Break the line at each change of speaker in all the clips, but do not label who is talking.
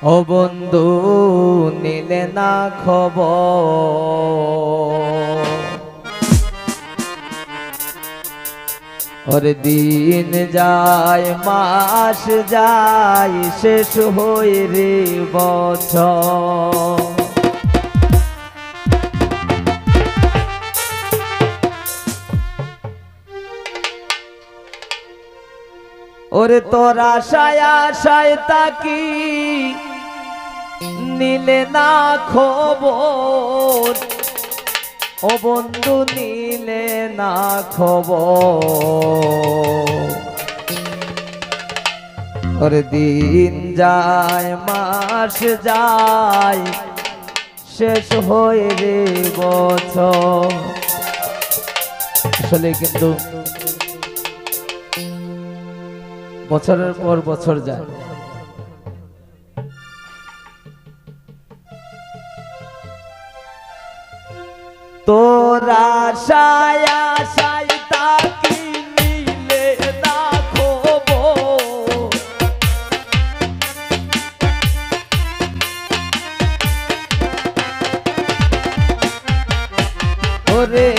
ও বন্ধু নিলে না খবর, ওরে দিন যায় মাস যায় শেষ হই রে বছর। ওরে তোর আশায় আশায় তাকি নিলে না খবর, ও বন্ধু নিলে না খবর। ওরে দিন যায় মাস যায় শেষ হয়ে রে বছর। আসলে কিন্তু বছরের পর বছর যায়, তোর আশায় আশায় তাকি নিলে না খবর, ওরে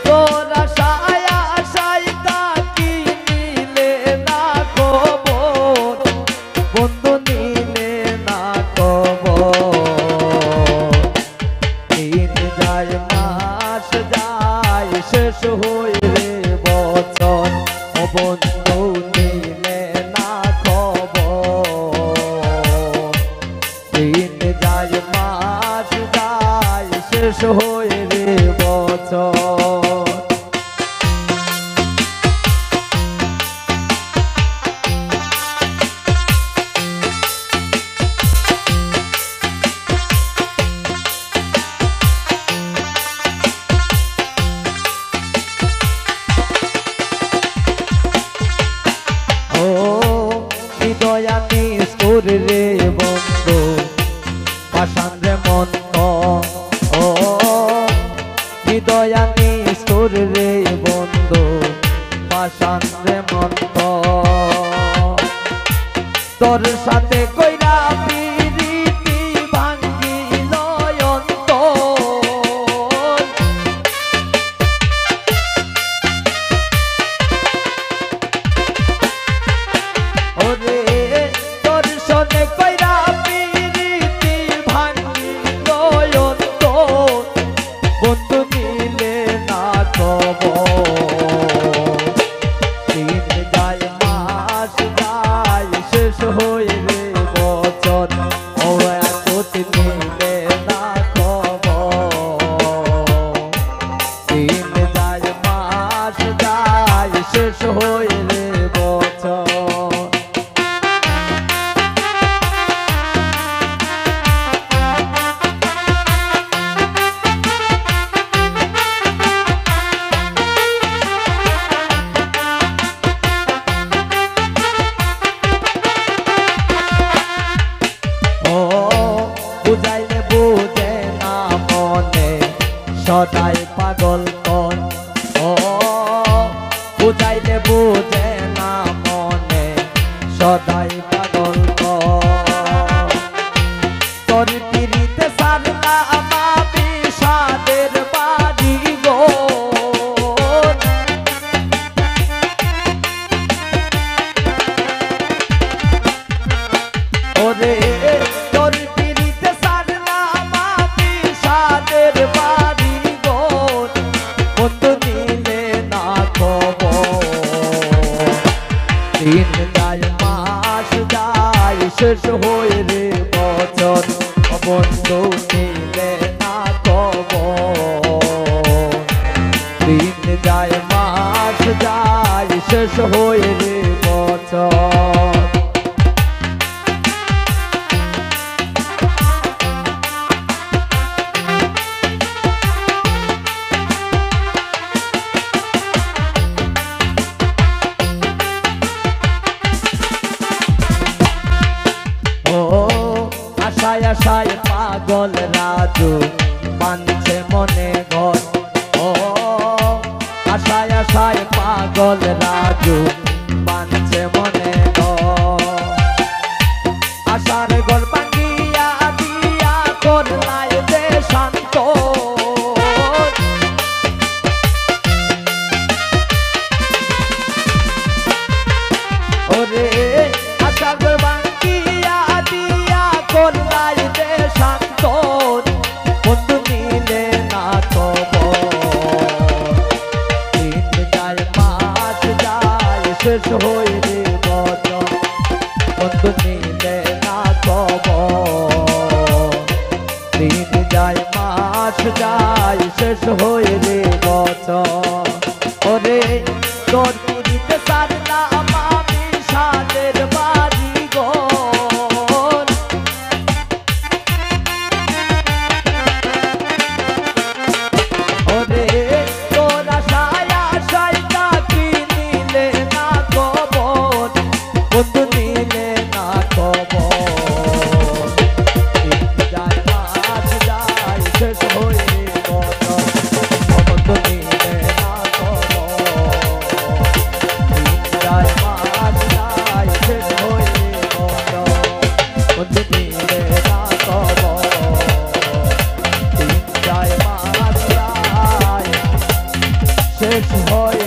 তোর আশায় আশায় তাকি নিলে না খবর, বন্ধু নিলে না খবর। দিন যায় মাস যায় শেষ হই রে বছর, ও বন্ধু নিলে না খবর। দিন যায় মাস যায় শেষ হই রে বছর। দয়ানি সুর রে বন্ধু পাষাণ রে মন, ও দয়ানি সুর রে বন্ধু পাষাণ রে মন। তোর সাথে কইরা প্রীতি ভাঙ্গিল অন্তর, ওরে তোর সনে কইরা প্রীতি ভাঙ্গিল অন্তর, বন্ধু নিলে না খবর। দিন যায় মাস যায় শেষ হয়ে রে বছর, ও এত নিলে না খবর। দিন যায় মাস যায় শেষ হয়ে রে বছর। বুঝাইলে বুঝে না মনে সদাই পাগল কর, ও বুঝাইলে বুঝে না মনে সদাই পাগল কর। তোর পিরিতে সারলাম আমি সাদের বাড়ি গো, ওরে তোর পিরিতে সারলাম আমি সাদের বাড়ি গো, বন্ধু নিলে না খবর। দিন যায় মাস যায় শেষ হয়ে রে বছর, বন্ধু নিলে না খবর। দিন যায় মাস যায় শেষ হয়ে রে বছর। আশায় আশায় পাগল রাজু মানছে মনে ঘর, ও আশায় আশায় পাগল রাজু মানছে মনে ঘর। আশার ঘর হয়ে রে বচন বন্ধু নিলে না খবর দিন যায় মাস যায় শেষ হয়ে রে বচন ওরে তোর পিড়িতে সারলাম আমি সাদের বাড়ি ঘর ওরে তোর আশায় আশায় তাকি নিলে না খবর বন্ধু নিলে না খবর দিন যায় মাস যায় শেষ হয়ে বচন বন্ধু নিলে না খবর দিন যায় মাস যায় শেষ হয়ে বচন বন্ধু নিলে না খবর দিন যায় মাস যায় শেষ হয়